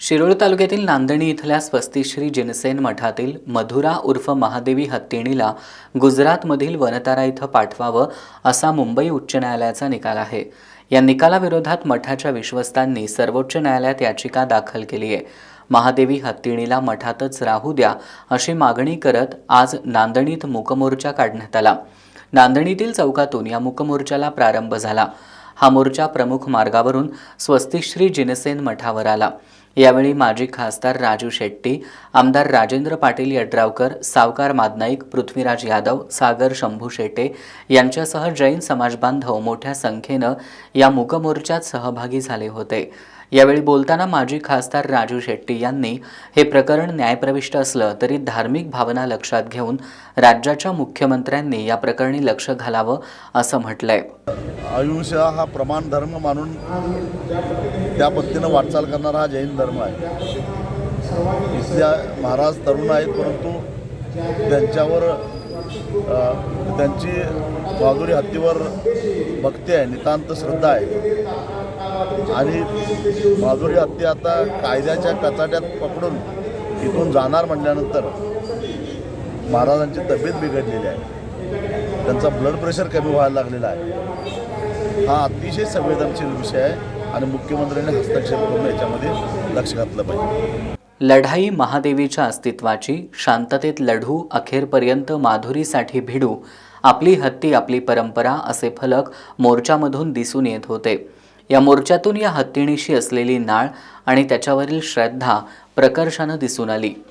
शिरोळ तालुक्यातील नांदणी इथल्या स्वस्तिश्री जिनसेन मठातील मधुरा उर्फ महादेवी हत्तीणीला गुजरातमधील वनतारा इथं पाठवावं असा मुंबई उच्च न्यायालयाचा निकाल आहे। या निकालाविरोधात मठाच्या विश्वस्तांनी सर्वोच्च न्यायालयात याचिका दाखल केली आहे। महादेवी हत्तीणीला मठातच राहू द्या अशी मागणी करत आज नांदणीत मूकमोर्चा काढण्यात आला। नांदणीतील चौकातून या मूकमोर्चाला प्रारंभ झाला। हा मोर्चा प्रमुख मार्गावरून स्वस्तिश्री जिनसेन मठावर आला। यावेळी माजी खासदार राजू शेट्टी, आमदार राजेंद्र पाटील यड्रावकर, सावकार मादनाईक, पृथ्वीराज यादव, सागर शंभू शेटे यांच्यासह जैन समाजबांधव मोठ्या संख्येनं या मूकमोर्चात सहभागी झाले होते। यावेळी बोलताना माजी खासदार राजू शेट्टी यांनी हे प्रकरण न्यायप्रविष्ट असलं तरी धार्मिक भावना लक्षात घेऊन राज्याच्या मुख्यमंत्र्यांनी या प्रकरणी लक्ष घालावं असं म्हटलंय। आयुष्य हा प्रमाण धर्म मानून त्या पद्धतीनं वाटचाल करणारा हा जैन धर्म आहे। इथल्या महाराज तरुण आहेत, परंतु त्यांच्यावर त्यांची माधुरी हत्तीवर भक्ती आहे, नितांत श्रद्धा आहे आणि माधुरी हत्ती आता कायद्याच्या कचाट्यात पकडून इथून जाणार म्हटल्यानंतर महाराजांची तब्येत बिघडलेली आहे, त्यांचा ब्लड प्रेशर कमी व्हायला लागलेला आहे। हा अतिशय संवेदनशील विषय आहे आणि मुख्यमंत्र्यांनी हस्तक्षेप करून याच्यामध्ये लक्ष घातलं पाहिजे। लढाई महादेवीच्या अस्तित्वाची, शांततेत लढू, अखेरपर्यंत माधुरीसाठी भिडू, आपली हत्ती आपली परंपरा असे फलक मोर्चामधून दिसून येत होते। या मोर्चातून या हत्तीणीशी असलेली नाळ आणि त्याच्यावरील श्रद्धा प्रकर्षानं दिसून आली।